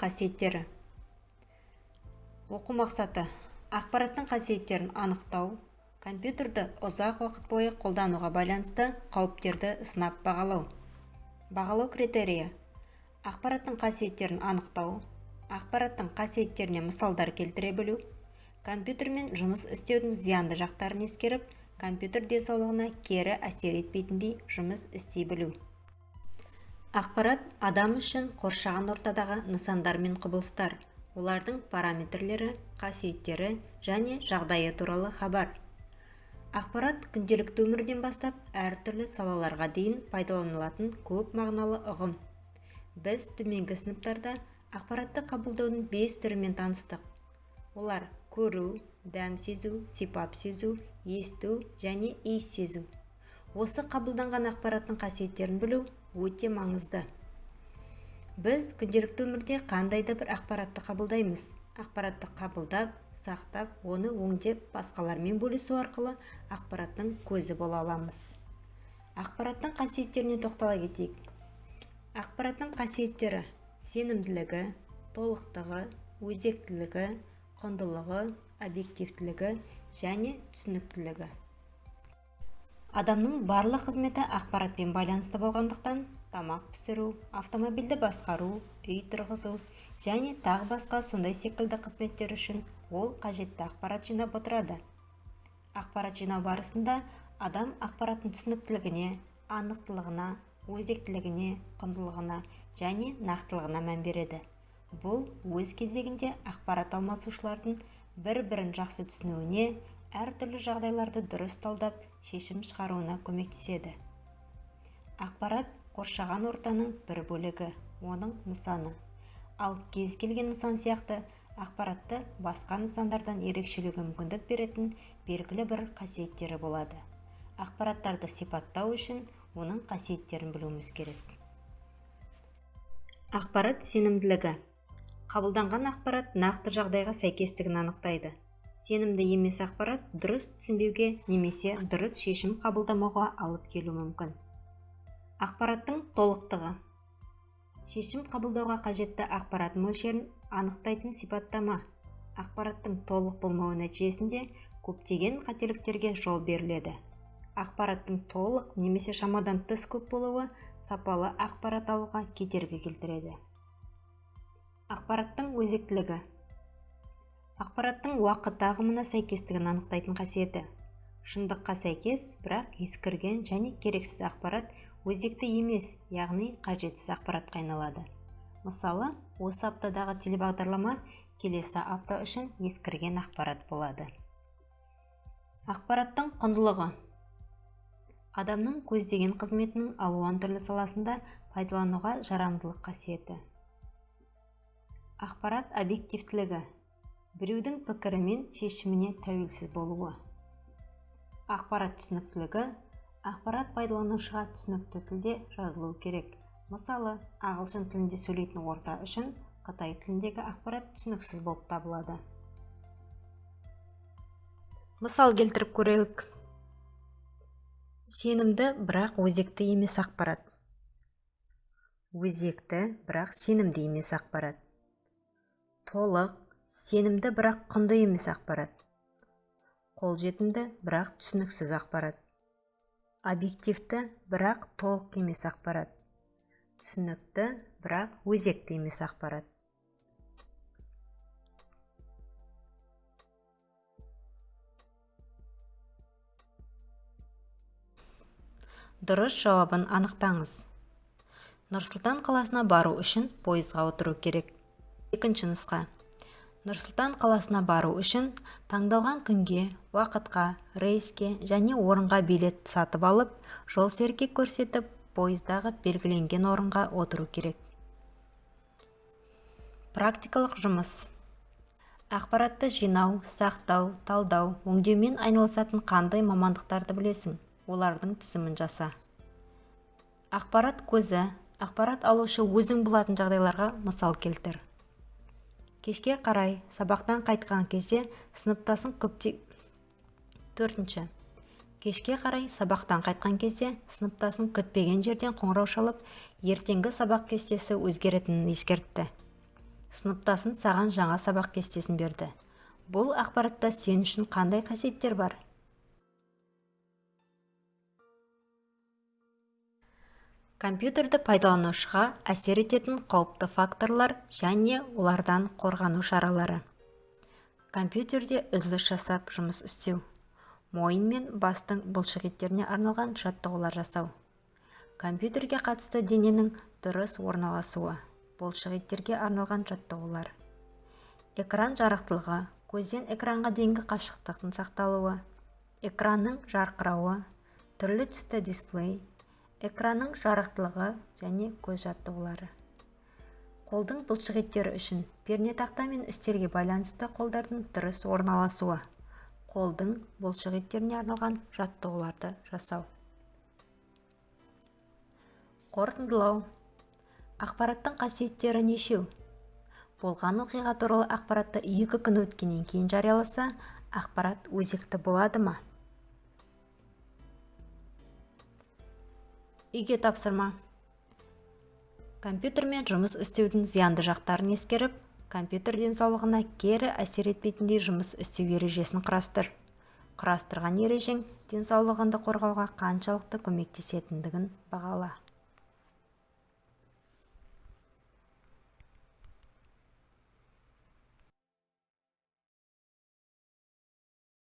қасиеттері. Оқу мақсаты: ақпараттың қасиеттерін анықтау, компьютерді ұзақ уақыт бойы қолдануға байланысты қауіптерді сынап бағалау. Бағалау критерийі: ақпараттың қасиеттерін анықтау, ақпараттың қасиеттеріне мысалдар келтіре білу, компьютермен жұмыс істеудің зиянды жақтарын ескеріп, компьютер денсаулығына кері әсер етпейтіндей жұмыс істей білу. Ақпарат адам үшін қоршаған ортадағы нысандар мен құбылыстар, олардың параметрлері, қасиеттері және жағдайы туралы хабар. Ақпарат күнделікті өмірден бастап әртүрлі салаларға дейін пайдаланылатын көп мағыналы ұғым. Біз төменгі сыныптарда ақпаратты қабылдаудың 5 түрімен таныстық. Олар көру, дәм сезу, сипап сезу, есту және иіс сезу. Осы қабылданған ақпараттың қасиеттерін білу өте маңызды. Біз күнделікті өмірде қандайда бір ақпаратты қабылдаймыз. Ақпаратты қабылдап, сақтап, оны өңдеп, басқалармен бөлісу арқылы ақпараттың көзі бола аламыз. Ақпараттың қасиеттеріне тоқтала кетейік. Ақпараттың қасиеттері: сенімділігі, толықтығы, өзектілігі, құндылығы, объективтілігі және түсініктілігі. Адамның барлық қызметі ақпаратпен байланысты болғандықтан, тамақ пісіру, автомобильді басқару, үй тұрғызу және тағы басқа сондай секілді қызметтер үшін ол қажетті ақпарат жинап отырады. Ақпарат жинау барысында адам ақпараттың түсініктілігіне, анықтылығына, өзектілігіне, құндылығына және нақтылығына мән береді. Бұл өз кезегінде ақпарат алмасушылардың бір-бірін жақсы түсінуіне, әртүрлі жағдайларды дұрыс талдап, шешім шығаруына көмектеседі. Ақпарат қоршаған ортаның бір бөлігі, оның нысаны. Ал кез келген нысан сияқты, ақпаратты басқа нысандардан ерекшелеуге мүмкіндік беретін белгілі бір қасиеттері болады. Ақпараттарды сипаттау үшін оның қасиеттерін білуіміз керек. Ақпарат сенімділігі: қабылданған ақпарат нақты жағдайға сәйкестігін анықтайды. Сенімді емес ақпарат дұрыс түсінбеуге немесе дұрыс шешім қабылдамауға алып келуі мүмкін. Ақпараттың толықтығы: шешім қабылдауға қажетті ақпарат мөлшерін анықтайтын сипаттама. Ақпараттың толық болмауы нәтижесінде көптеген қателіктерге жол беріледі. Ақпараттың толық немесе шамадан тыс көп болуы сапалы ақпарат алуға кедергі келтіреді. Ақпараттың өзектілігі: ақпараттың уақыт ағымына сәйкестігін анықтайтын қасиеті. Шындыққа сәйкес, бірақ ескірген және керексіз ақпарат өзекті емес, яғни қажетсіз ақпаратқа айналады. Мысалы, осы аптадағы телебағдарлама келесі апта үшін ескірген ақпарат болады. Ақпараттың құндылығы: адамның көздеген қызметінің алуан түрлі саласында пайдалануға жарамдылық қасиеті. Ақпарат объективтілігі: біреудің пікірі мен шешіміне тәуелсіз болуы. Ақпарат түсініктілігі: ақпарат пайдаланушыға түсінікті тілде жазылуы керек. Мысалы, ағылшын тілінде сөйлейтін орта үшін қытай тіліндегі ақпарат түсініксіз болып табылады. Мысал келтіріп көрелік. Сенімді, бірақ өзекті емес ақпарат. Өзекті, бірақ сенімді емес ақпарат. Толық, сенімді, бірақ құнды емес ақпарат. Қолжетімді, бірақ түсініксіз ақпарат. Объективті, бірақ толық емес ақпарат. Түсінікті, бірақ өзекті емес ақпарат. Дұрыс жауабын анықтаңыз. Нұр-Сұлтан қаласына бару үшін пойызға отыру керек. Екінші нұсқа: Нұр-Сұлтан қаласына бару үшін таңдалған күнге, уақытқа, рейске және орынға билет сатып алып, жол серке көрсетіп, пойыздағы белгіленген орынға отыру керек. Практикалық жұмыс: ақпаратты жинау, сақтау, талдау, өңдеумен айналысатын қандай мамандықтарды білесің? Олардың тізімін жаса. Ақпарат көзі: ақпарат алушы өзің болатын жағдайларға мысал келтір. Кешке қарай сабақтан қайтқан кезде сыныптасын Төртінші. Кешке қарай сабақтан қайтқан кезде сыныптасын күтпеген жерден қоңырау шалып, ертеңгі сабақ кестесі өзгеретінін ескертті. Сыныптасың саған жаңа сабақ кестесін берді. Бұл ақпаратта сен үшін қандай қасиеттер бар? Компьютерді пайдаланушыға әсер ететін қауіпті факторлар және олардан қорғану шаралары. Компьютерде үзіліс жасап жұмыс істеу. Мойын мен бастың бұлшық еттеріне арналған жаттығулар жасау. Компьютерге қатысты дененің дұрыс орналасуы. Бұлшық еттерге арналған жаттығулар. Экран жарықтылығы, көзден экранға дейінгі қашықтықтың сақталуы. Экранның жарқырауы, түрлі түсті дисплей, экранның жарықтылығы және көз жаттығулары. Қолдың бұлшық еттері үшін пернетақта мен үстелге байланысты қолдардың дұрыс орналасуы. Қолдың бұлшық еттеріне арналған жаттығуларды жасау. Қорытындылау. Ақпараттың қасиеттері нешеу? Болған оқиға туралы ақпаратты 2 күн өткеннен кейін жарияласа, ақпарат өзекті болады ма? Үйге тапсырма. Компьютермен жұмыс істеудің зиянды жақтарын ескеріп, компьютер денсаулығына кері әсер етпейтіндей жұмыс істеу ережесін құрастыр. Құрастырған ережең денсаулығыңды қорғауға қаншалықты көмектесетіндігін бағала.